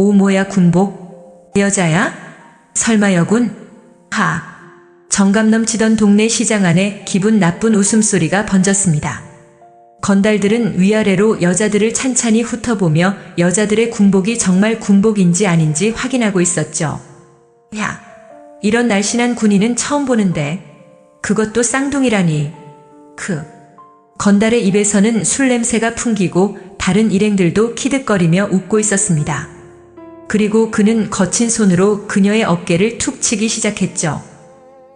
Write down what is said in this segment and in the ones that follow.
오 뭐야 군복? 여자야? 설마 여군? 하. 정감 넘치던 동네 시장 안에 기분 나쁜 웃음소리가 번졌습니다. 건달들은 위아래로 여자들을 찬찬히 훑어보며 여자들의 군복이 정말 군복인지 아닌지 확인하고 있었죠. 야, 이런 날씬한 군인은 처음 보는데 그것도 쌍둥이라니. 건달의 입에서는 술 냄새가 풍기고 다른 일행들도 키득거리며 웃고 있었습니다. 그리고 그는 거친 손으로 그녀의 어깨를 툭 치기 시작했죠.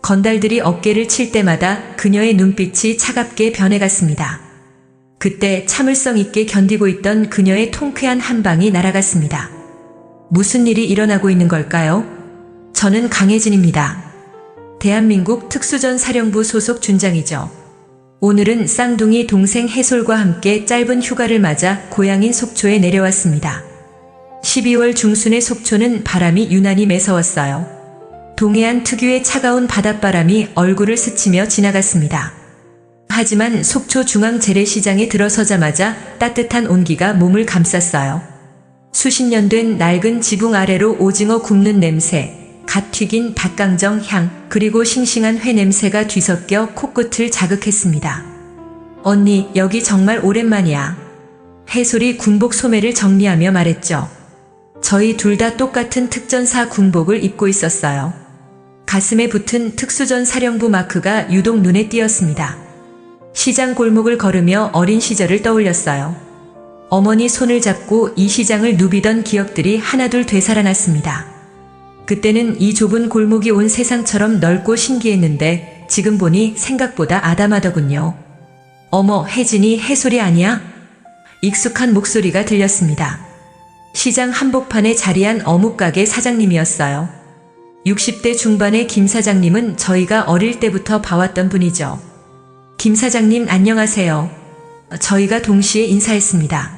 건달들이 어깨를 칠 때마다 그녀의 눈빛이 차갑게 변해갔습니다. 그때 참을성 있게 견디고 있던 그녀의 통쾌한 한 방이 날아갔습니다. 무슨 일이 일어나고 있는 걸까요? 저는 강혜진입니다. 대한민국 특수전사령부 소속 준장이죠. 오늘은 쌍둥이 동생 해솔과 함께 짧은 휴가를 맞아 고향인 속초에 내려왔습니다. 12월 중순의 속초는 바람이 유난히 매서웠어요. 동해안 특유의 차가운 바닷바람이 얼굴을 스치며 지나갔습니다. 하지만 속초 중앙재래시장에 들어서자마자 따뜻한 온기가 몸을 감쌌어요. 수십 년 된 낡은 지붕 아래로 오징어 굽는 냄새, 갓 튀긴 닭강정 향, 그리고 싱싱한 회 냄새가 뒤섞여 코끝을 자극했습니다. 언니, 여기 정말 오랜만이야. 해솔이 군복 소매를 정리하며 말했죠. 저희 둘 다 똑같은 특전사 군복을 입고 있었어요. 가슴에 붙은 특수전사령부 마크가 유독 눈에 띄었습니다. 시장 골목을 걸으며 어린 시절을 떠올렸어요. 어머니 손을 잡고 이 시장을 누비던 기억들이 하나둘 되살아났습니다. 그때는 이 좁은 골목이 온 세상처럼 넓고 신기했는데 지금 보니 생각보다 아담하더군요. 어머, 혜진이 해솔이 아니야? 익숙한 목소리가 들렸습니다. 시장 한복판에 자리한 어묵가게 사장님이었어요. 60대 중반의 김 사장님은 저희가 어릴 때부터 봐왔던 분이죠. 김 사장님 안녕하세요. 저희가 동시에 인사했습니다.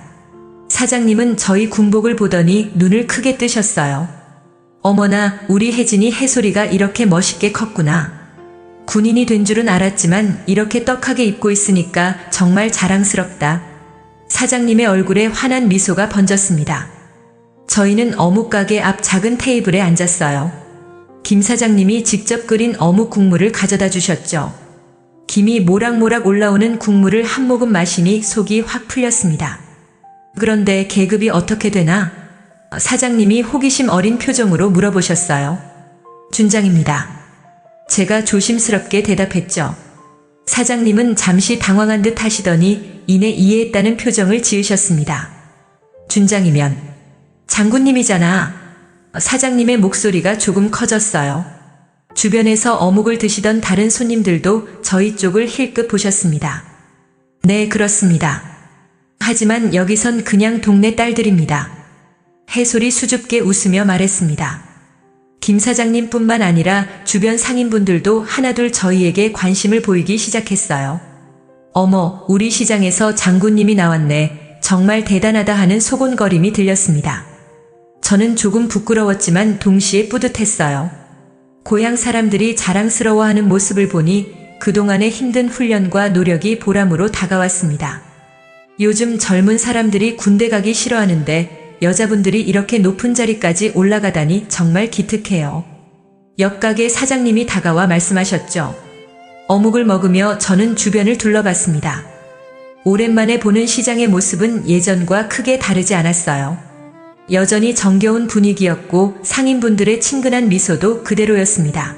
사장님은 저희 군복을 보더니 눈을 크게 뜨셨어요. 어머나, 우리 혜진이 해솔이가 이렇게 멋있게 컸구나. 군인이 된 줄은 알았지만 이렇게 떡하게 입고 있으니까 정말 자랑스럽다. 사장님의 얼굴에 환한 미소가 번졌습니다. 저희는 어묵가게 앞 작은 테이블에 앉았어요. 김 사장님이 직접 끓인 어묵 국물을 가져다 주셨죠. 김이 모락모락 올라오는 국물을 한 모금 마시니 속이 확 풀렸습니다. 그런데 계급이 어떻게 되나? 사장님이 호기심 어린 표정으로 물어보셨어요. 준장입니다. 제가 조심스럽게 대답했죠. 사장님은 잠시 당황한 듯 하시더니 이내 이해했다는 표정을 지으셨습니다. 준장이면 장군님이잖아. 사장님의 목소리가 조금 커졌어요. 주변에서 어묵을 드시던 다른 손님들도 저희 쪽을 힐끗 보셨습니다. 네, 그렇습니다. 하지만 여기선 그냥 동네 딸들입니다. 해솔이 수줍게 웃으며 말했습니다. 김 사장님뿐만 아니라 주변 상인분들도 하나둘 저희에게 관심을 보이기 시작했어요. 어머, 우리 시장에서 장군님이 나왔네. 정말 대단하다 하는 소곤거림이 들렸습니다. 저는 조금 부끄러웠지만 동시에 뿌듯했어요. 고향 사람들이 자랑스러워하는 모습을 보니 그동안의 힘든 훈련과 노력이 보람으로 다가왔습니다. 요즘 젊은 사람들이 군대 가기 싫어하는데 여자분들이 이렇게 높은 자리까지 올라가다니 정말 기특해요. 옆 가게 사장님이 다가와 말씀하셨죠. 어묵을 먹으며 저는 주변을 둘러봤습니다. 오랜만에 보는 시장의 모습은 예전과 크게 다르지 않았어요. 여전히 정겨운 분위기였고 상인분들의 친근한 미소도 그대로였습니다.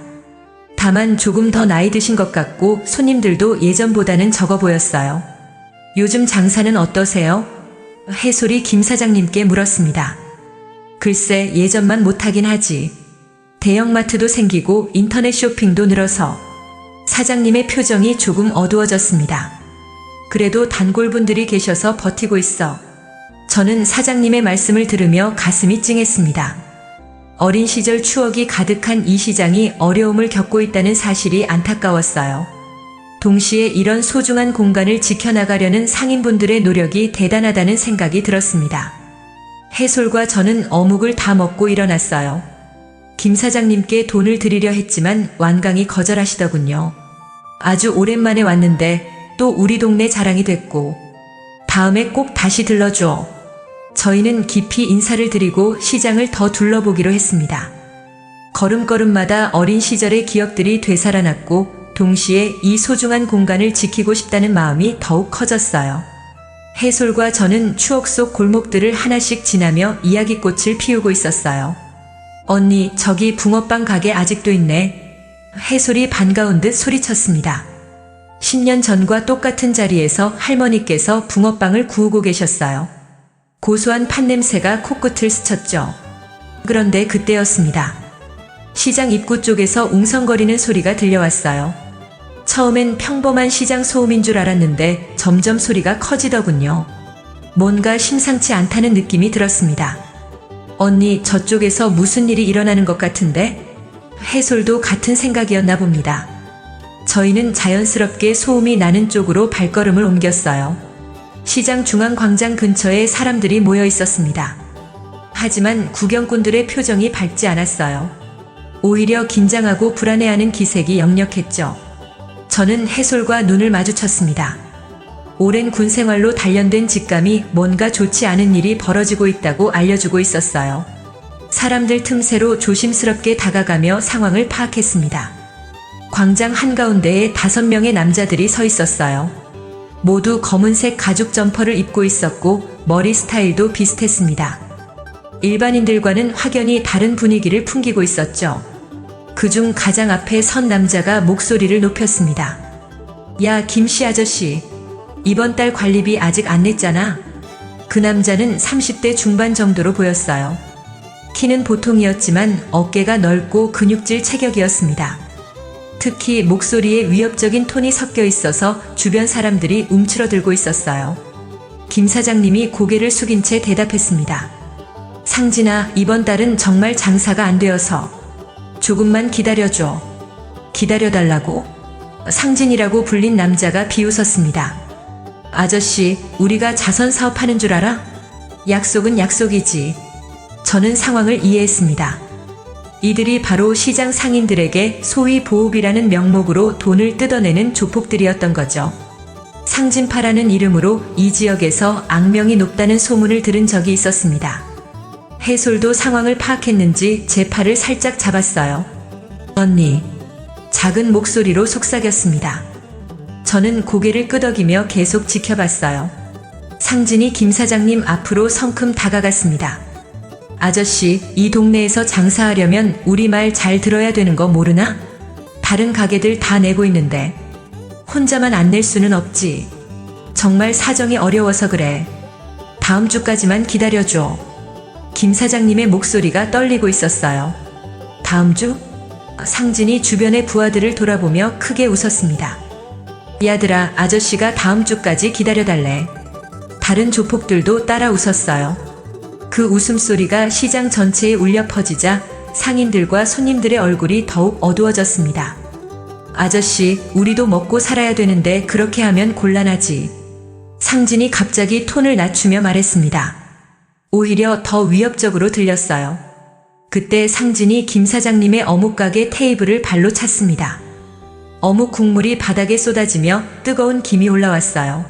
다만 조금 더 나이 드신 것 같고 손님들도 예전보다는 적어 보였어요. 요즘 장사는 어떠세요? 해솔이 김 사장님께 물었습니다. 글쎄, 예전만 못하긴 하지. 대형마트도 생기고 인터넷 쇼핑도 늘어서. 사장님의 표정이 조금 어두워졌습니다. 그래도 단골분들이 계셔서 버티고 있어. 저는 사장님의 말씀을 들으며 가슴이 찡했습니다. 어린 시절 추억이 가득한 이 시장이 어려움을 겪고 있다는 사실이 안타까웠어요. 동시에 이런 소중한 공간을 지켜나가려는 상인분들의 노력이 대단하다는 생각이 들었습니다. 해솔과 저는 어묵을 다 먹고 일어났어요. 김 사장님께 돈을 드리려 했지만 완강히 거절하시더군요. 아주 오랜만에 왔는데 또 우리 동네 자랑이 됐고 다음에 꼭 다시 들러줘. 저희는 깊이 인사를 드리고 시장을 더 둘러보기로 했습니다. 걸음걸음마다 어린 시절의 기억들이 되살아났고 동시에 이 소중한 공간을 지키고 싶다는 마음이 더욱 커졌어요. 해솔과 저는 추억 속 골목들을 하나씩 지나며 이야기꽃을 피우고 있었어요. 언니, 저기 붕어빵 가게 아직도 있네. 해솔이 반가운 듯 소리쳤습니다. 10년 전과 똑같은 자리에서 할머니께서 붕어빵을 구우고 계셨어요. 고소한 팥냄새가 코끝을 스쳤죠. 그런데 그때였습니다. 시장 입구 쪽에서 웅성거리는 소리가 들려왔어요. 처음엔 평범한 시장 소음인 줄 알았는데 점점 소리가 커지더군요. 뭔가 심상치 않다는 느낌이 들었습니다. 언니, 저쪽에서 무슨 일이 일어나는 것 같은데? 해솔도 같은 생각이었나 봅니다. 저희는 자연스럽게 소음이 나는 쪽으로 발걸음을 옮겼어요. 시장 중앙광장 근처에 사람들이 모여 있었습니다. 하지만 구경꾼들의 표정이 밝지 않았어요. 오히려 긴장하고 불안해하는 기색이 역력했죠. 저는 해솔과 눈을 마주쳤습니다. 오랜 군 생활로 단련된 직감이 뭔가 좋지 않은 일이 벌어지고 있다고 알려주고 있었어요. 사람들 틈새로 조심스럽게 다가가며 상황을 파악했습니다. 광장 한가운데에 5명의 남자들이 서 있었어요. 모두 검은색 가죽 점퍼를 입고 있었고 머리 스타일도 비슷했습니다. 일반인들과는 확연히 다른 분위기를 풍기고 있었죠. 그중 가장 앞에 선 남자가 목소리를 높였습니다. 야, 김씨 아저씨. 이번 달 관리비 아직 안 냈잖아. 그 남자는 30대 중반 정도로 보였어요. 키는 보통이었지만 어깨가 넓고 근육질 체격이었습니다. 특히 목소리에 위협적인 톤이 섞여 있어서 주변 사람들이 움츠러들고 있었어요. 김 사장님이 고개를 숙인 채 대답했습니다. 상진아, 이번 달은 정말 장사가 안 되어서 조금만 기다려줘. 기다려달라고? 상진이라고 불린 남자가 비웃었습니다. 아저씨, 우리가 자선 사업하는 줄 알아? 약속은 약속이지. 저는 상황을 이해했습니다. 이들이 바로 시장 상인들에게 소위 보흡이라는 명목으로 돈을 뜯어내는 조폭들이었던 거죠. 상진파라는 이름으로 이 지역에서 악명이 높다는 소문을 들은 적이 있었습니다. 해솔도 상황을 파악했는지 제 팔을 살짝 잡았어요. 언니. 작은 목소리로 속삭였습니다. 저는 고개를 끄덕이며 계속 지켜봤어요. 상진이 김 사장님 앞으로 성큼 다가갔습니다. 아저씨, 이 동네에서 장사하려면 우리 말 잘 들어야 되는 거 모르나? 다른 가게들 다 내고 있는데 혼자만 안 낼 수는 없지. 정말 사정이 어려워서 그래. 다음 주까지만 기다려줘. 김 사장님의 목소리가 떨리고 있었어요. 다음 주? 상진이 주변의 부하들을 돌아보며 크게 웃었습니다. 야들아, 아저씨가 다음 주까지 기다려달래. 다른 조폭들도 따라 웃었어요. 그 웃음소리가 시장 전체에 울려 퍼지자 상인들과 손님들의 얼굴이 더욱 어두워졌습니다. 아저씨, 우리도 먹고 살아야 되는데 그렇게 하면 곤란하지. 상진이 갑자기 톤을 낮추며 말했습니다. 오히려 더 위협적으로 들렸어요. 그때 상진이 김 사장님의 어묵가게 테이블을 발로 찼습니다. 어묵 국물이 바닥에 쏟아지며 뜨거운 김이 올라왔어요.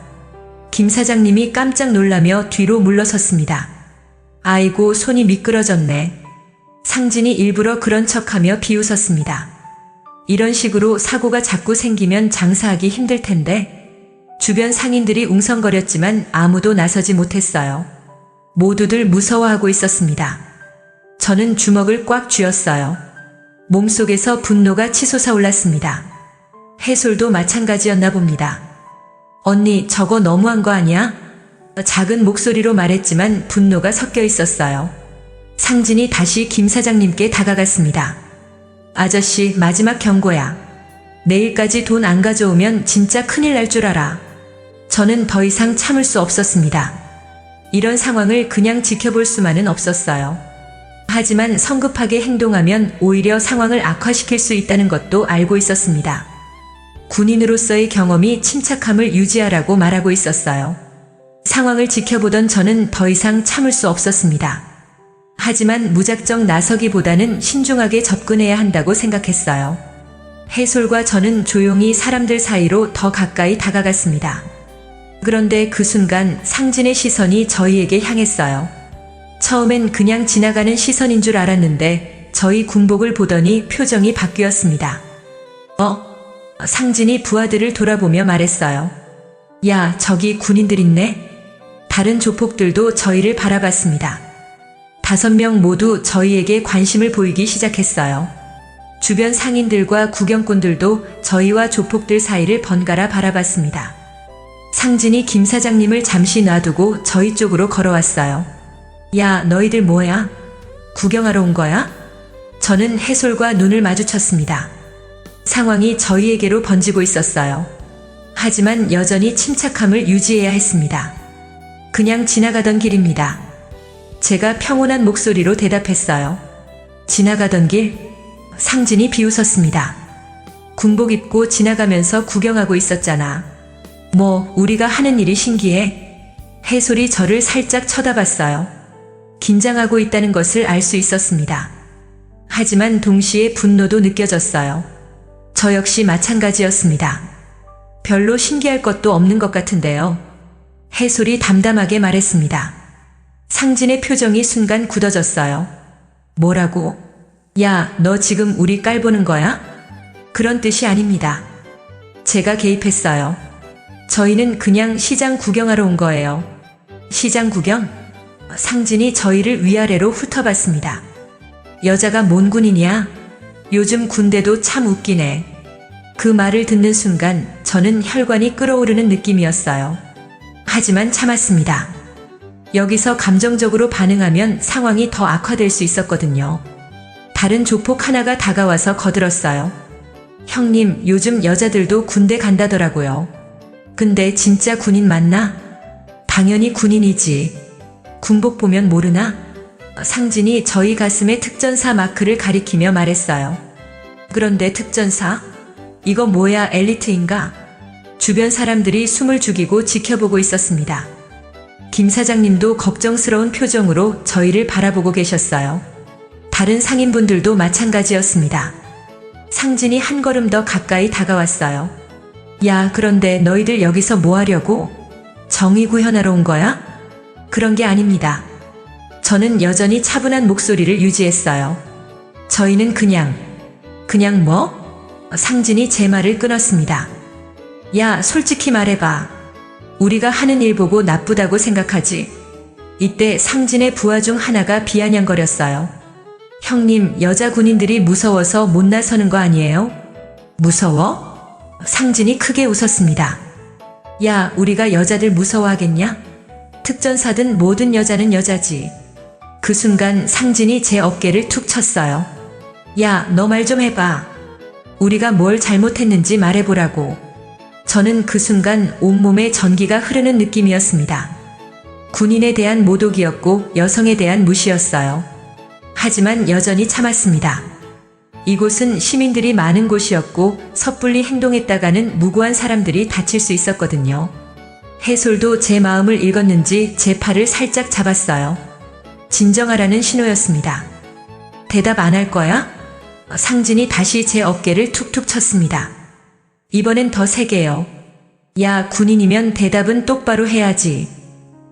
김 사장님이 깜짝 놀라며 뒤로 물러섰습니다. 아이고, 손이 미끄러졌네. 상진이 일부러 그런 척하며 비웃었습니다. 이런 식으로 사고가 자꾸 생기면 장사하기 힘들 텐데. 주변 상인들이 웅성거렸지만 아무도 나서지 못했어요. 모두들 무서워하고 있었습니다. 저는 주먹을 꽉 쥐었어요. 몸속에서 분노가 치솟아 올랐습니다. 해솔도 마찬가지였나 봅니다. 언니, 저거 너무한 거 아니야? 작은 목소리로 말했지만 분노가 섞여 있었어요. 상진이 다시 김 사장님께 다가갔습니다. 아저씨, 마지막 경고야. 내일까지 돈 안 가져오면 진짜 큰일 날 줄 알아. 저는 더 이상 참을 수 없었습니다. 이런 상황을 그냥 지켜볼 수만은 없었어요. 하지만 성급하게 행동하면 오히려 상황을 악화시킬 수 있다는 것도 알고 있었습니다. 군인으로서의 경험이 침착함을 유지하라고 말하고 있었어요. 상황을 지켜보던 저는 더 이상 참을 수 없었습니다. 하지만 무작정 나서기보다는 신중하게 접근해야 한다고 생각했어요. 해솔과 저는 조용히 사람들 사이로 더 가까이 다가갔습니다. 그런데 그 순간 상진의 시선이 저희에게 향했어요. 처음엔 그냥 지나가는 시선인 줄 알았는데 저희 군복을 보더니 표정이 바뀌었습니다. 상진이 부하들을 돌아보며 말했어요. 야, 저기 군인들 있네. 다른 조폭들도 저희를 바라봤습니다. 5명 모두 저희에게 관심을 보이기 시작했어요. 주변 상인들과 구경꾼들도 저희와 조폭들 사이를 번갈아 바라봤습니다. 상진이 김 사장님을 잠시 놔두고 저희 쪽으로 걸어왔어요. 야, 너희들 뭐야? 구경하러 온 거야? 저는 해솔과 눈을 마주쳤습니다. 상황이 저희에게로 번지고 있었어요. 하지만 여전히 침착함을 유지해야 했습니다. 그냥 지나가던 길입니다. 제가 평온한 목소리로 대답했어요. 지나가던 길? 상진이 비웃었습니다. 군복 입고 지나가면서 구경하고 있었잖아. 뭐 우리가 하는 일이 신기해? 해솔이 저를 살짝 쳐다봤어요. 긴장하고 있다는 것을 알 수 있었습니다. 하지만 동시에 분노도 느껴졌어요. 저 역시 마찬가지였습니다. 별로 신기할 것도 없는 것 같은데요. 해솔이 담담하게 말했습니다. 상진의 표정이 순간 굳어졌어요. 뭐라고? 야, 너 지금 우리 깔보는 거야? 그런 뜻이 아닙니다. 제가 개입했어요. 저희는 그냥 시장 구경하러 온 거예요. 시장 구경? 상진이 저희를 위아래로 훑어봤습니다. 여자가 뭔 군인이야? 요즘 군대도 참 웃기네. 그 말을 듣는 순간 저는 혈관이 끓어오르는 느낌이었어요. 하지만 참았습니다. 여기서 감정적으로 반응하면 상황이 더 악화될 수 있었거든요. 다른 조폭 하나가 다가와서 거들었어요. 형님, 요즘 여자들도 군대 간다더라고요. 근데 진짜 군인 맞나? 당연히 군인이지. 군복 보면 모르나? 상진이 저희 가슴에 특전사 마크를 가리키며 말했어요. 그런데 특전사? 이거 뭐야, 엘리트인가? 주변 사람들이 숨을 죽이고 지켜보고 있었습니다. 김 사장님도 걱정스러운 표정으로 저희를 바라보고 계셨어요. 다른 상인분들도 마찬가지였습니다. 상진이 한 걸음 더 가까이 다가왔어요. 야, 그런데 너희들 여기서 뭐 하려고? 정의 구현하러 온 거야? 그런 게 아닙니다. 저는 여전히 차분한 목소리를 유지했어요. 저희는 그냥 뭐? 상진이 제 말을 끊었습니다. 야, 솔직히 말해봐. 우리가 하는 일 보고 나쁘다고 생각하지? 이때 상진의 부하 중 하나가 비아냥거렸어요. 형님, 여자 군인들이 무서워서 못 나서는 거 아니에요? 무서워? 상진이 크게 웃었습니다. 야, 우리가 여자들 무서워하겠냐? 특전사든 모든 여자는 여자지. 그 순간 상진이 제 어깨를 툭 쳤어요. 야, 너 말 좀 해봐. 우리가 뭘 잘못했는지 말해보라고. 저는 그 순간 온몸에 전기가 흐르는 느낌이었습니다. 군인에 대한 모독이었고 여성에 대한 무시였어요. 하지만 여전히 참았습니다. 이곳은 시민들이 많은 곳이었고 섣불리 행동했다가는 무고한 사람들이 다칠 수 있었거든요. 해솔도 제 마음을 읽었는지 제 팔을 살짝 잡았어요. 진정하라는 신호였습니다. 대답 안 할 거야? 상진이 다시 제 어깨를 툭툭 쳤습니다. 이번엔 더 세게요. 야, 군인이면 대답은 똑바로 해야지.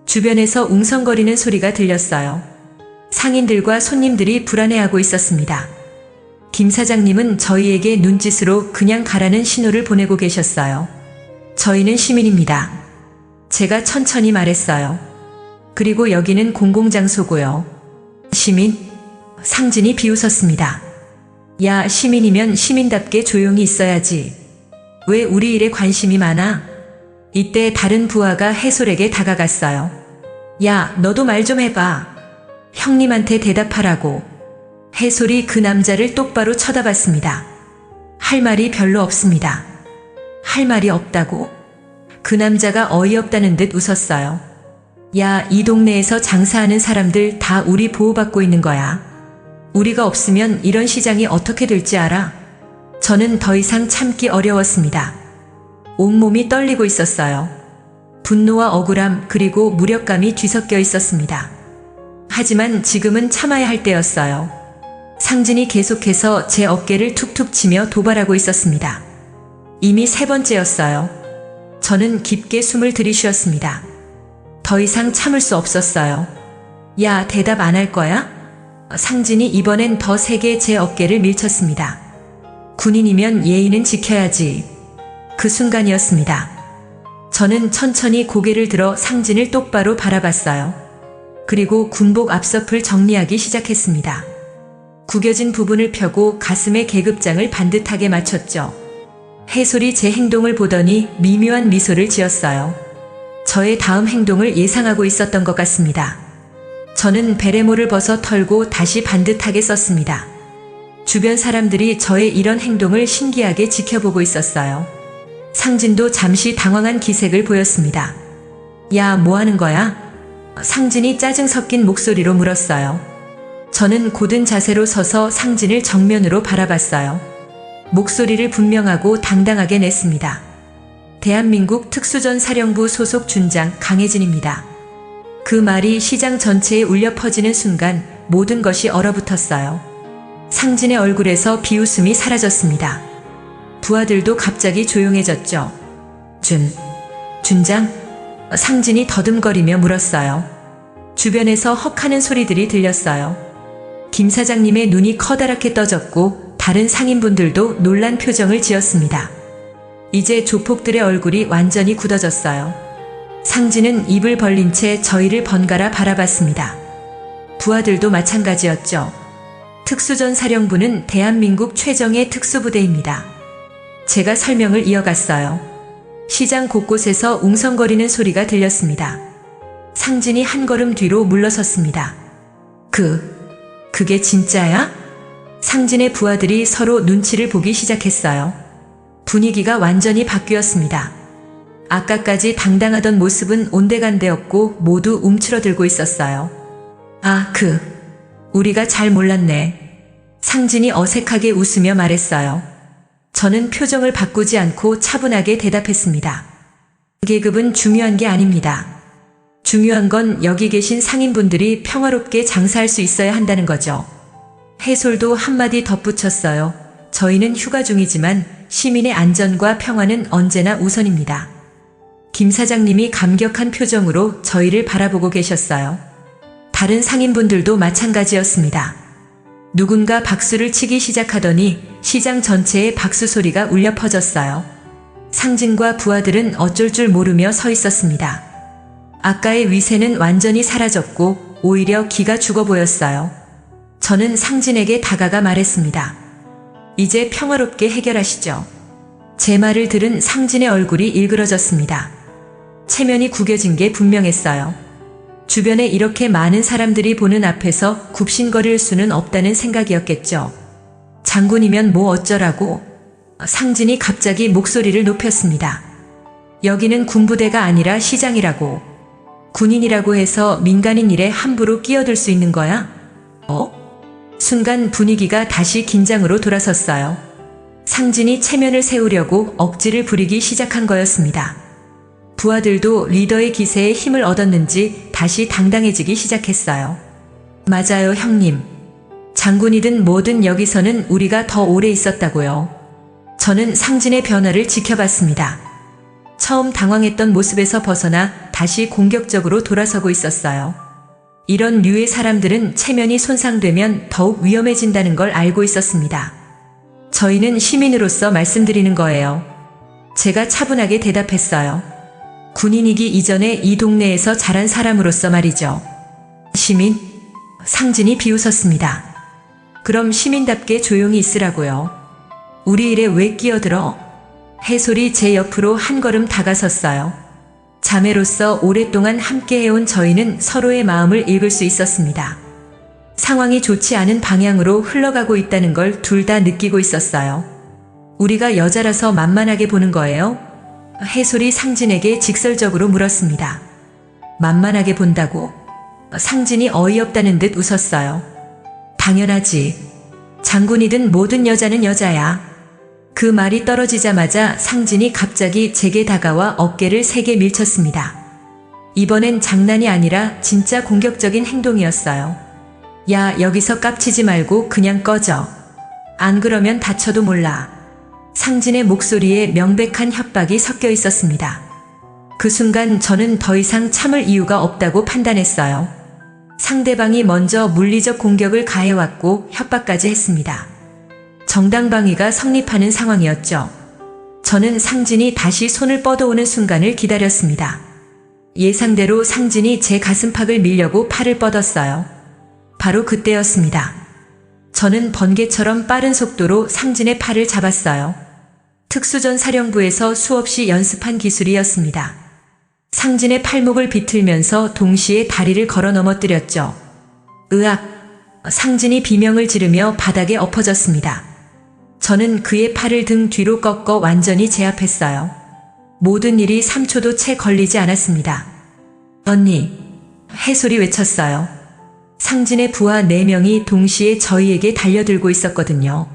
주변에서 웅성거리는 소리가 들렸어요. 상인들과 손님들이 불안해하고 있었습니다. 김 사장님은 저희에게 눈짓으로 그냥 가라는 신호를 보내고 계셨어요. 저희는 시민입니다. 제가 천천히 말했어요. 그리고 여기는 공공장소고요. 시민? 상진이 비웃었습니다. 야, 시민이면 시민답게 조용히 있어야지. 왜 우리 일에 관심이 많아? 이때 다른 부하가 해솔에게 다가갔어요. 야, 너도 말 좀 해봐. 형님한테 대답하라고. 해솔이 그 남자를 똑바로 쳐다봤습니다. 할 말이 별로 없습니다. 할 말이 없다고? 그 남자가 어이없다는 듯 웃었어요. 야, 이 동네에서 장사하는 사람들 다 우리 보호받고 있는 거야. 우리가 없으면 이런 시장이 어떻게 될지 알아? 저는 더 이상 참기 어려웠습니다. 온몸이 떨리고 있었어요. 분노와 억울함 그리고 무력감이 뒤섞여 있었습니다. 하지만 지금은 참아야 할 때였어요. 상진이 계속해서 제 어깨를 툭툭 치며 도발하고 있었습니다. 이미 3번째였어요. 저는 깊게 숨을 들이쉬었습니다. 더 이상 참을 수 없었어요. 야, 대답 안 할 거야? 상진이 이번엔 더 세게 제 어깨를 밀쳤습니다. 군인이면 예의는 지켜야지. 그 순간이었습니다. 저는 천천히 고개를 들어 상진을 똑바로 바라봤어요. 그리고 군복 앞서풀 정리하기 시작했습니다. 구겨진 부분을 펴고 가슴에 계급장을 반듯하게 맞췄죠. 해솔이 제 행동을 보더니 미묘한 미소를 지었어요. 저의 다음 행동을 예상하고 있었던 것 같습니다. 저는 베레모를 벗어 털고 다시 반듯하게 썼습니다. 주변 사람들이 저의 이런 행동을 신기하게 지켜보고 있었어요. 상진도 잠시 당황한 기색을 보였습니다. 야, 뭐 하는 거야? 상진이 짜증 섞인 목소리로 물었어요. 저는 곧은 자세로 서서 상진을 정면으로 바라봤어요. 목소리를 분명하고 당당하게 냈습니다. 대한민국 특수전사령부 소속 준장 강혜진입니다. 그 말이 시장 전체에 울려 퍼지는 순간 모든 것이 얼어붙었어요. 상진의 얼굴에서 비웃음이 사라졌습니다. 부하들도 갑자기 조용해졌죠. 준장? 상진이 더듬거리며 물었어요. 주변에서 헉하는 소리들이 들렸어요. 김 사장님의 눈이 커다랗게 떠졌고 다른 상인분들도 놀란 표정을 지었습니다. 이제 조폭들의 얼굴이 완전히 굳어졌어요. 상진은 입을 벌린 채 저희를 번갈아 바라봤습니다. 부하들도 마찬가지였죠. 특수전사령부는 대한민국 최정예 특수부대입니다. 제가 설명을 이어갔어요. 시장 곳곳에서 웅성거리는 소리가 들렸습니다. 상진이 한 걸음 뒤로 물러섰습니다. 그게 진짜야? 상진의 부하들이 서로 눈치를 보기 시작했어요. 분위기가 완전히 바뀌었습니다. 아까까지 당당하던 모습은 온데간데없고 모두 움츠러들고 있었어요. 우리가 잘 몰랐네. 상진이 어색하게 웃으며 말했어요. 저는 표정을 바꾸지 않고 차분하게 대답했습니다. 계급은 중요한 게 아닙니다. 중요한 건 여기 계신 상인분들이 평화롭게 장사할 수 있어야 한다는 거죠. 해솔도 한마디 덧붙였어요. 저희는 휴가 중이지만 시민의 안전과 평화는 언제나 우선입니다. 김 사장님이 감격한 표정으로 저희를 바라보고 계셨어요. 다른 상인분들도 마찬가지였습니다. 누군가 박수를 치기 시작하더니 시장 전체에 박수 소리가 울려 퍼졌어요. 상진과 부하들은 어쩔 줄 모르며 서 있었습니다. 아까의 위세는 완전히 사라졌고 오히려 기가 죽어 보였어요. 저는 상진에게 다가가 말했습니다. 이제 평화롭게 해결하시죠. 제 말을 들은 상진의 얼굴이 일그러졌습니다. 체면이 구겨진 게 분명했어요. 주변에 이렇게 많은 사람들이 보는 앞에서 굽신거릴 수는 없다는 생각이었겠죠. 장군이면 뭐 어쩌라고? 상진이 갑자기 목소리를 높였습니다. 여기는 군부대가 아니라 시장이라고. 군인이라고 해서 민간인 일에 함부로 끼어들 수 있는 거야? 순간 분위기가 다시 긴장으로 돌아섰어요. 상진이 체면을 세우려고 억지를 부리기 시작한 거였습니다. 부하들도 리더의 기세에 힘을 얻었는지 다시 당당해지기 시작했어요. 맞아요, 형님. 장군이든 뭐든 여기서는 우리가 더 오래 있었다고요. 저는 상진의 변화를 지켜봤습니다. 처음 당황했던 모습에서 벗어나 다시 공격적으로 돌아서고 있었어요. 이런 류의 사람들은 체면이 손상되면 더욱 위험해진다는 걸 알고 있었습니다. 저희는 시민으로서 말씀드리는 거예요. 제가 차분하게 대답했어요. 군인이기 이전에 이 동네에서 자란 사람으로서 말이죠. 시민? 상진이 비웃었습니다. 그럼 시민답게 조용히 있으라고요. 우리 일에 왜 끼어들어? 해솔이 제 옆으로 한 걸음 다가섰어요. 자매로서 오랫동안 함께해온 저희는 서로의 마음을 읽을 수 있었습니다. 상황이 좋지 않은 방향으로 흘러가고 있다는 걸 둘 다 느끼고 있었어요. 우리가 여자라서 만만하게 보는 거예요? 해솔이 상진에게 직설적으로 물었습니다. 만만하게 본다고? 상진이 어이없다는 듯 웃었어요. 당연하지. 장군이든 모든 여자는 여자야. 그 말이 떨어지자마자 상진이 갑자기 제게 다가와 어깨를 세게 밀쳤습니다. 이번엔 장난이 아니라 진짜 공격적인 행동이었어요. 야, 여기서 깝치지 말고 그냥 꺼져. 안 그러면 다쳐도 몰라. 상진의 목소리에 명백한 협박이 섞여 있었습니다. 그 순간 저는 더 이상 참을 이유가 없다고 판단했어요. 상대방이 먼저 물리적 공격을 가해왔고 협박까지 했습니다. 정당방위가 성립하는 상황이었죠. 저는 상진이 다시 손을 뻗어오는 순간을 기다렸습니다. 예상대로 상진이 제 가슴팍을 밀려고 팔을 뻗었어요. 바로 그때였습니다. 저는 번개처럼 빠른 속도로 상진의 팔을 잡았어요. 특수전 사령부에서 수없이 연습한 기술이었습니다. 상진의 팔목을 비틀면서 동시에 다리를 걸어 넘어뜨렸죠. 으악! 상진이 비명을 지르며 바닥에 엎어졌습니다. 저는 그의 팔을 등 뒤로 꺾어 완전히 제압했어요. 모든 일이 3초도 채 걸리지 않았습니다. 언니! 해솔이 외쳤어요. 상진의 부하 4명이 동시에 저희에게 달려들고 있었거든요.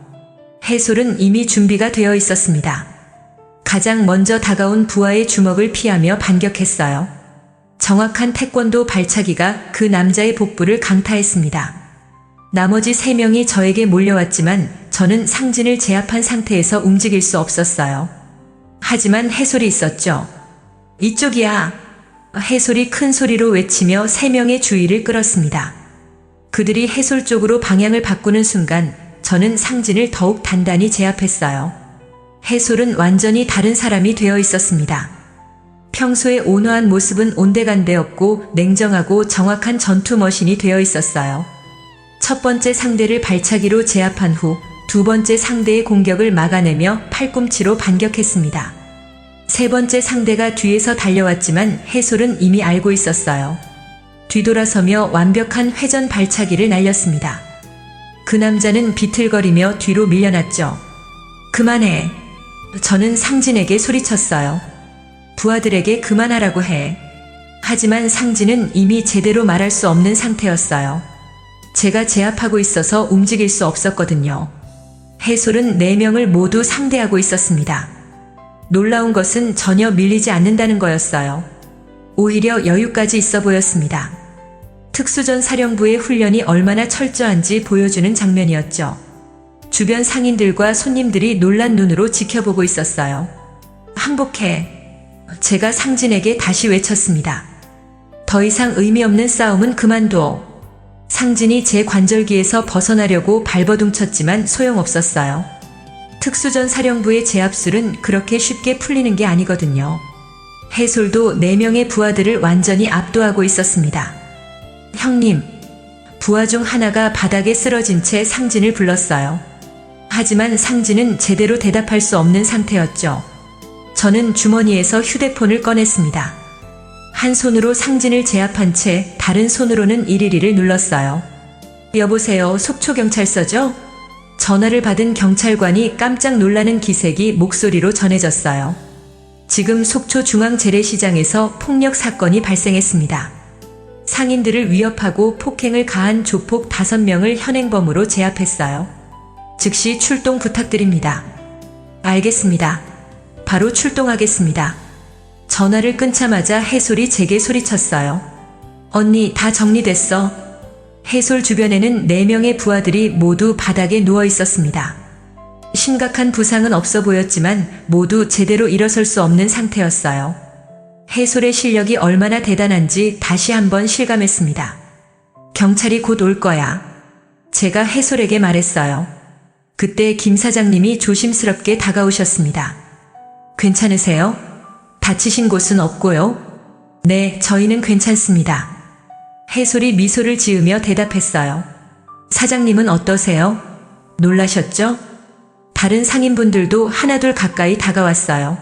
해솔은 이미 준비가 되어 있었습니다. 가장 먼저 다가온 부하의 주먹을 피하며 반격했어요. 정확한 태권도 발차기가 그 남자의 복부를 강타했습니다. 나머지 3명이 저에게 몰려왔지만 저는 상진을 제압한 상태에서 움직일 수 없었어요. 하지만 해솔이 있었죠. 이쪽이야! 해솔이 큰 소리로 외치며 3명의 주의를 끌었습니다. 그들이 해솔 쪽으로 방향을 바꾸는 순간 저는 상진을 더욱 단단히 제압했어요. 해솔은 완전히 다른 사람이 되어 있었습니다. 평소의 온화한 모습은 온데간데 없고 냉정하고 정확한 전투 머신이 되어 있었어요. 첫 번째 상대를 발차기로 제압한 후 두 번째 상대의 공격을 막아내며 팔꿈치로 반격했습니다. 세 번째 상대가 뒤에서 달려왔지만 해솔은 이미 알고 있었어요. 뒤돌아서며 완벽한 회전 발차기를 날렸습니다. 그 남자는 비틀거리며 뒤로 밀려났죠. 그만해. 저는 상진에게 소리쳤어요. 부하들에게 그만하라고 해. 하지만 상진은 이미 제대로 말할 수 없는 상태였어요. 제가 제압하고 있어서 움직일 수 없었거든요. 해솔은 4명을 모두 상대하고 있었습니다. 놀라운 것은 전혀 밀리지 않는다는 거였어요. 오히려 여유까지 있어 보였습니다. 특수전 사령부의 훈련이 얼마나 철저한지 보여주는 장면이었죠. 주변 상인들과 손님들이 놀란 눈으로 지켜보고 있었어요. 항복해. 제가 상진에게 다시 외쳤습니다. 더 이상 의미 없는 싸움은 그만둬. 상진이 제 관절기에서 벗어나려고 발버둥 쳤지만 소용없었어요. 특수전 사령부의 제압술은 그렇게 쉽게 풀리는 게 아니거든요. 해솔도 4명의 부하들을 완전히 압도하고 있었습니다. 형님, 부하 중 하나가 바닥에 쓰러진 채 상진을 불렀어요. 하지만 상진은 제대로 대답할 수 없는 상태였죠. 저는 주머니에서 휴대폰을 꺼냈습니다. 한 손으로 상진을 제압한 채 다른 손으로는 112를 눌렀어요. 여보세요, 속초경찰서죠? 전화를 받은 경찰관이 깜짝 놀라는 기색이 목소리로 전해졌어요. 지금 속초 중앙재래시장에서 폭력 사건이 발생했습니다. 상인들을 위협하고 폭행을 가한 조폭 5명을 현행범으로 제압했어요. 즉시 출동 부탁드립니다. 알겠습니다. 바로 출동하겠습니다. 전화를 끊자마자 해솔이 제게 소리쳤어요. 언니, 다 정리됐어. 해솔 주변에는 4명의 부하들이 모두 바닥에 누워 있었습니다. 심각한 부상은 없어 보였지만 모두 제대로 일어설 수 없는 상태였어요. 해솔의 실력이 얼마나 대단한지 다시 한번 실감했습니다. 경찰이 곧 올 거야. 제가 해솔에게 말했어요. 그때 김 사장님이 조심스럽게 다가오셨습니다. 괜찮으세요? 다치신 곳은 없고요? 네, 저희는 괜찮습니다. 해솔이 미소를 지으며 대답했어요. 사장님은 어떠세요? 놀라셨죠? 다른 상인분들도 하나둘 가까이 다가왔어요.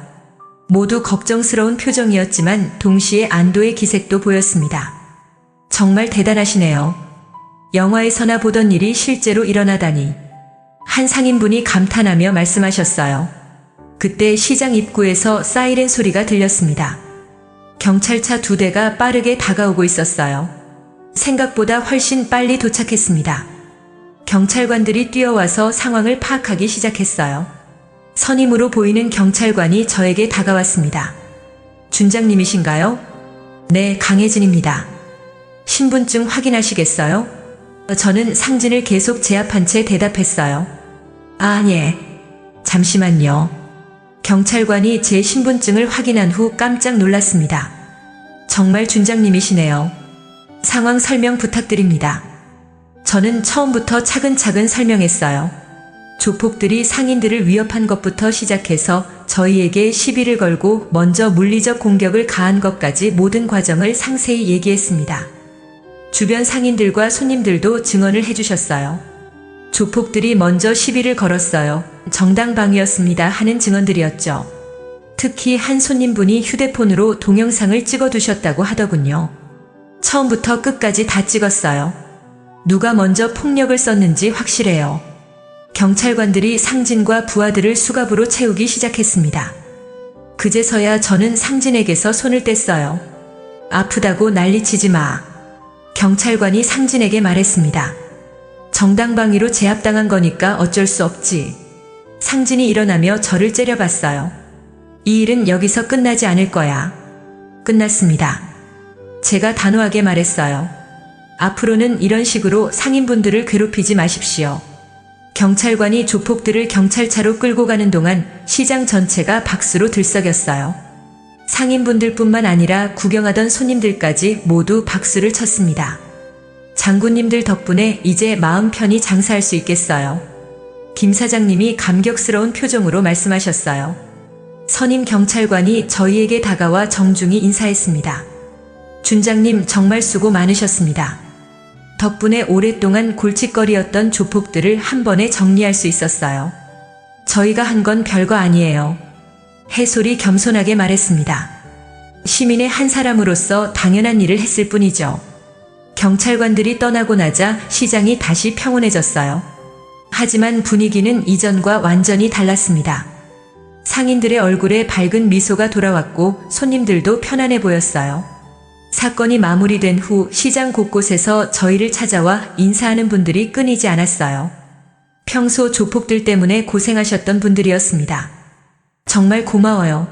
모두 걱정스러운 표정이었지만 동시에 안도의 기색도 보였습니다. 정말 대단하시네요. 영화에서나 보던 일이 실제로 일어나다니. 한 상인분이 감탄하며 말씀하셨어요. 그때 시장 입구에서 사이렌 소리가 들렸습니다. 경찰차 2대가 빠르게 다가오고 있었어요. 생각보다 훨씬 빨리 도착했습니다. 경찰관들이 뛰어와서 상황을 파악하기 시작했어요. 선임으로 보이는 경찰관이 저에게 다가왔습니다. 준장님이신가요? 네, 강혜진입니다. 신분증 확인하시겠어요? 저는 상진을 계속 제압한 채 대답했어요. 아, 예. 잠시만요. 경찰관이 제 신분증을 확인한 후 깜짝 놀랐습니다. 정말 준장님이시네요. 상황 설명 부탁드립니다. 저는 처음부터 차근차근 설명했어요. 조폭들이 상인들을 위협한 것부터 시작해서 저희에게 시비를 걸고 먼저 물리적 공격을 가한 것까지 모든 과정을 상세히 얘기했습니다. 주변 상인들과 손님들도 증언을 해주셨어요. 조폭들이 먼저 시비를 걸었어요. 정당방위였습니다 하는 증언들이었죠. 특히 한 손님분이 휴대폰으로 동영상을 찍어두셨다고 하더군요. 처음부터 끝까지 다 찍었어요. 누가 먼저 폭력을 썼는지 확실해요. 경찰관들이 상진과 부하들을 수갑으로 채우기 시작했습니다. 그제서야 저는 상진에게서 손을 뗐어요. 아프다고 난리치지 마. 경찰관이 상진에게 말했습니다. 정당방위로 제압당한 거니까 어쩔 수 없지. 상진이 일어나며 저를 째려봤어요. 이 일은 여기서 끝나지 않을 거야. 끝났습니다. 제가 단호하게 말했어요. 앞으로는 이런 식으로 상인분들을 괴롭히지 마십시오. 경찰관이 조폭들을 경찰차로 끌고 가는 동안 시장 전체가 박수로 들썩였어요. 상인분들뿐만 아니라 구경하던 손님들까지 모두 박수를 쳤습니다. 장군님들 덕분에 이제 마음 편히 장사할 수 있겠어요. 김 사장님이 감격스러운 표정으로 말씀하셨어요. 선임 경찰관이 저희에게 다가와 정중히 인사했습니다. 준장님 정말 수고 많으셨습니다. 덕분에 오랫동안 골칫거리였던 조폭들을 한 번에 정리할 수 있었어요. 저희가 한 건 별거 아니에요. 해솔이 겸손하게 말했습니다. 시민의 한 사람으로서 당연한 일을 했을 뿐이죠. 경찰관들이 떠나고 나자 시장이 다시 평온해졌어요. 하지만 분위기는 이전과 완전히 달랐습니다. 상인들의 얼굴에 밝은 미소가 돌아왔고 손님들도 편안해 보였어요. 사건이 마무리된 후 시장 곳곳에서 저희를 찾아와 인사하는 분들이 끊이지 않았어요. 평소 조폭들 때문에 고생하셨던 분들이었습니다. 정말 고마워요.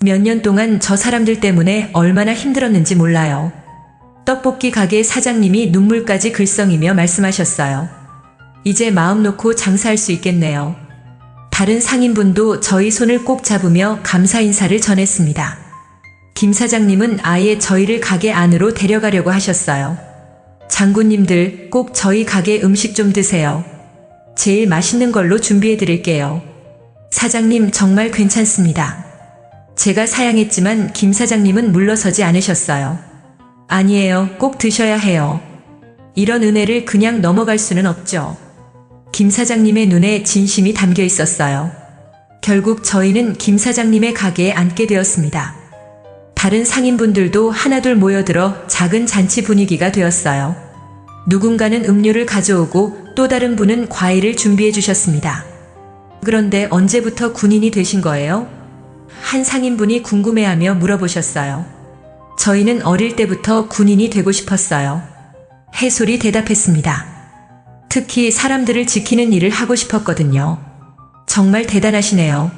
몇 년 동안 저 사람들 때문에 얼마나 힘들었는지 몰라요. 떡볶이 가게 사장님이 눈물까지 글썽이며 말씀하셨어요. 이제 마음 놓고 장사할 수 있겠네요. 다른 상인분도 저희 손을 꼭 잡으며 감사 인사를 전했습니다. 김 사장님은 아예 저희를 가게 안으로 데려가려고 하셨어요. 장군님들 꼭 저희 가게 음식 좀 드세요. 제일 맛있는 걸로 준비해 드릴게요. 사장님 정말 괜찮습니다. 제가 사양했지만 김 사장님은 물러서지 않으셨어요. 아니에요. 꼭 드셔야 해요. 이런 은혜를 그냥 넘어갈 수는 없죠. 김 사장님의 눈에 진심이 담겨 있었어요. 결국 저희는 김 사장님의 가게에 앉게 되었습니다. 다른 상인분들도 하나둘 모여들어 작은 잔치 분위기가 되었어요. 누군가는 음료를 가져오고 또 다른 분은 과일을 준비해 주셨습니다. 그런데 언제부터 군인이 되신 거예요? 한 상인분이 궁금해하며 물어보셨어요. 저희는 어릴 때부터 군인이 되고 싶었어요. 해솔이 대답했습니다. 특히 사람들을 지키는 일을 하고 싶었거든요. 정말 대단하시네요.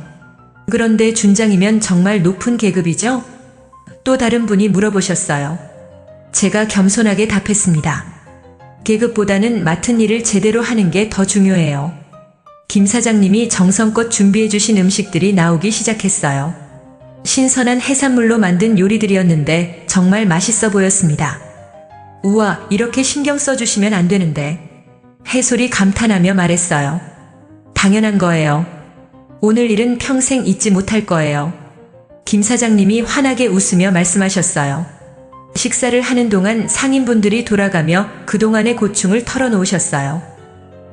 그런데 준장이면 정말 높은 계급이죠? 또 다른 분이 물어보셨어요. 제가 겸손하게 답했습니다. 계급보다는 맡은 일을 제대로 하는 게 더 중요해요. 김 사장님이 정성껏 준비해 주신 음식들이 나오기 시작했어요. 신선한 해산물로 만든 요리들이었는데 정말 맛있어 보였습니다. 우와, 이렇게 신경 써주시면 안 되는데. 해솔이 감탄하며 말했어요. 당연한 거예요. 오늘 일은 평생 잊지 못할 거예요. 김 사장님이 환하게 웃으며 말씀하셨어요. 식사를 하는 동안 상인분들이 돌아가며 그동안의 고충을 털어놓으셨어요.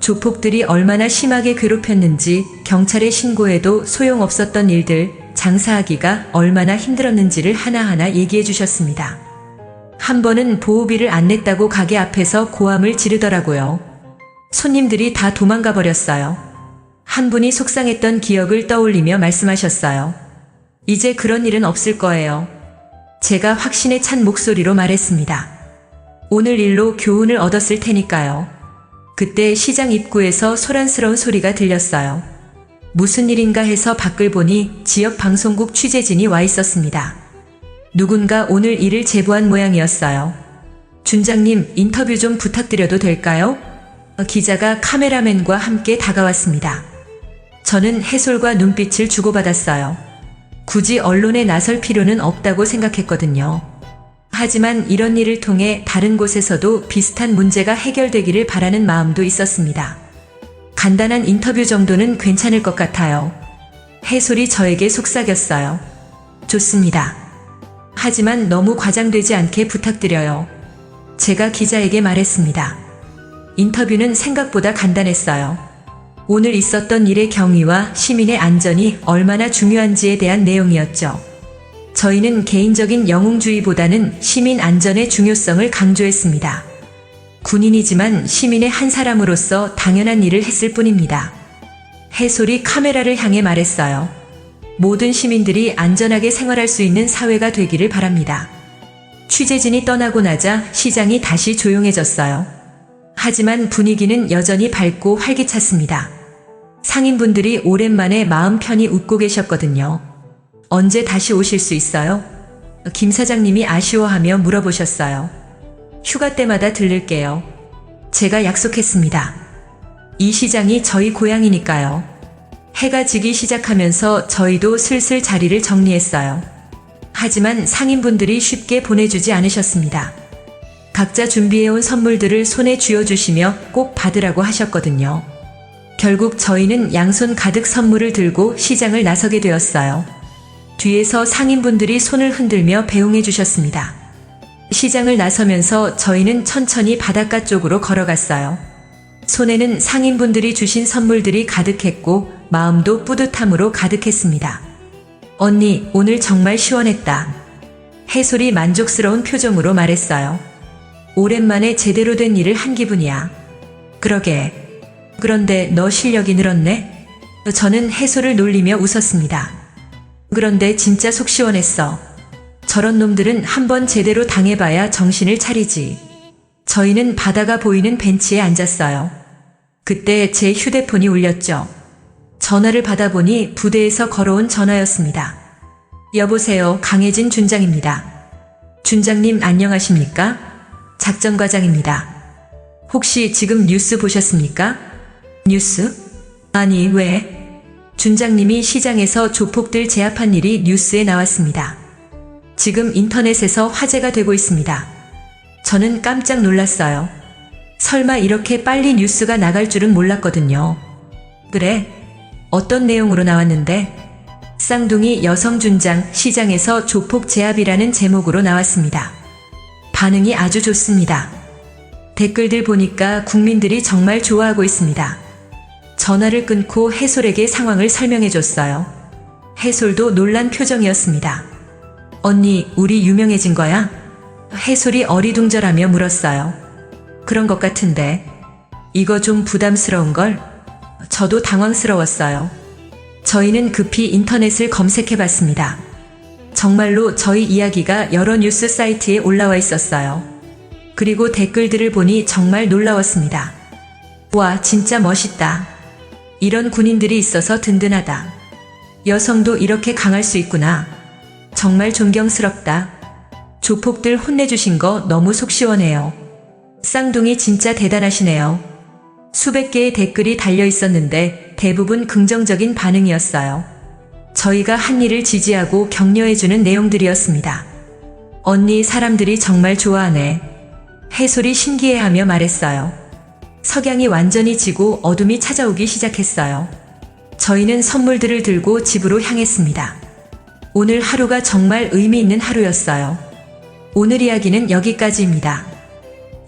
조폭들이 얼마나 심하게 괴롭혔는지, 경찰에 신고해도 소용없었던 일들, 장사하기가 얼마나 힘들었는지를 하나하나 얘기해 주셨습니다. 한 번은 보호비를 안 냈다고 가게 앞에서 고함을 지르더라고요. 손님들이 다 도망가 버렸어요. 한 분이 속상했던 기억을 떠올리며 말씀하셨어요. 이제 그런 일은 없을 거예요. 제가 확신에 찬 목소리로 말했습니다. 오늘 일로 교훈을 얻었을 테니까요. 그때 시장 입구에서 소란스러운 소리가 들렸어요. 무슨 일인가 해서 밖을 보니 지역 방송국 취재진이 와 있었습니다. 누군가 오늘 일을 제보한 모양이었어요. 준장님, 인터뷰 좀 부탁드려도 될까요? 기자가 카메라맨과 함께 다가왔습니다. 저는 해솔과 눈빛을 주고받았어요. 굳이 언론에 나설 필요는 없다고 생각했거든요. 하지만 이런 일을 통해 다른 곳에서도 비슷한 문제가 해결되기를 바라는 마음도 있었습니다. 간단한 인터뷰 정도는 괜찮을 것 같아요. 해솔이 저에게 속삭였어요. 좋습니다. 하지만 너무 과장되지 않게 부탁드려요. 제가 기자에게 말했습니다. 인터뷰는 생각보다 간단했어요. 오늘 있었던 일의 경위와 시민의 안전이 얼마나 중요한지에 대한 내용이었죠. 저희는 개인적인 영웅주의보다는 시민 안전의 중요성을 강조했습니다. 군인이지만 시민의 한 사람으로서 당연한 일을 했을 뿐입니다. 해솔이 카메라를 향해 말했어요. 모든 시민들이 안전하게 생활할 수 있는 사회가 되기를 바랍니다. 취재진이 떠나고 나자 시장이 다시 조용해졌어요. 하지만 분위기는 여전히 밝고 활기찼습니다. 상인분들이 오랜만에 마음 편히 웃고 계셨거든요. 언제 다시 오실 수 있어요? 김 사장님이 아쉬워하며 물어보셨어요. 휴가 때마다 들를게요. 제가 약속했습니다. 이 시장이 저희 고향이니까요. 해가 지기 시작하면서 저희도 슬슬 자리를 정리했어요. 하지만 상인분들이 쉽게 보내주지 않으셨습니다. 각자 준비해온 선물들을 손에 쥐어주시며 꼭 받으라고 하셨거든요. 결국 저희는 양손 가득 선물을 들고 시장을 나서게 되었어요. 뒤에서 상인분들이 손을 흔들며 배웅해 주셨습니다. 시장을 나서면서 저희는 천천히 바닷가 쪽으로 걸어갔어요. 손에는 상인분들이 주신 선물들이 가득했고 마음도 뿌듯함으로 가득했습니다. 언니, 오늘 정말 시원했다. 해솔이 만족스러운 표정으로 말했어요. 오랜만에 제대로 된 일을 한 기분이야. 그러게. 그런데 너 실력이 늘었네? 저는 해솔을 놀리며 웃었습니다. 그런데 진짜 속 시원했어. 저런 놈들은 한번 제대로 당해봐야 정신을 차리지. 저희는 바다가 보이는 벤치에 앉았어요. 그때 제 휴대폰이 울렸죠. 전화를 받아보니 부대에서 걸어온 전화였습니다. 여보세요, 강혜진 준장입니다. 준장님 안녕하십니까? 작전과장입니다. 혹시 지금 뉴스 보셨습니까? 뉴스? 아니, 왜? 준장님이 시장에서 조폭들 제압한 일이 뉴스에 나왔습니다. 지금 인터넷에서 화제가 되고 있습니다. 저는 깜짝 놀랐어요. 설마 이렇게 빨리 뉴스가 나갈 줄은 몰랐거든요. 그래? 어떤 내용으로 나왔는데? 쌍둥이 여성 준장 시장에서 조폭 제압이라는 제목으로 나왔습니다. 반응이 아주 좋습니다. 댓글들 보니까 국민들이 정말 좋아하고 있습니다. 전화를 끊고 해솔에게 상황을 설명해줬어요. 해솔도 놀란 표정이었습니다. 언니, 우리 유명해진 거야? 해솔이 어리둥절하며 물었어요. 그런 것 같은데. 이거 좀 부담스러운걸? 저도 당황스러웠어요. 저희는 급히 인터넷을 검색해봤습니다. 정말로 저희 이야기가 여러 뉴스 사이트에 올라와 있었어요. 그리고 댓글들을 보니 정말 놀라웠습니다. 와, 진짜 멋있다. 이런 군인들이 있어서 든든하다. 여성도 이렇게 강할 수 있구나. 정말 존경스럽다. 조폭들 혼내주신 거 너무 속 시원해요. 쌍둥이 진짜 대단하시네요. 수백 개의 댓글이 달려 있었는데 대부분 긍정적인 반응이었어요. 저희가 한 일을 지지하고 격려해주는 내용들이었습니다. 언니, 사람들이 정말 좋아하네. 해솔이 신기해하며 말했어요. 석양이 완전히 지고 어둠이 찾아오기 시작했어요. 저희는 선물들을 들고 집으로 향했습니다. 오늘 하루가 정말 의미 있는 하루였어요. 오늘 이야기는 여기까지입니다.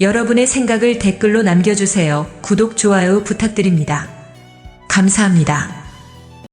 여러분의 생각을 댓글로 남겨주세요. 구독, 좋아요 부탁드립니다. 감사합니다.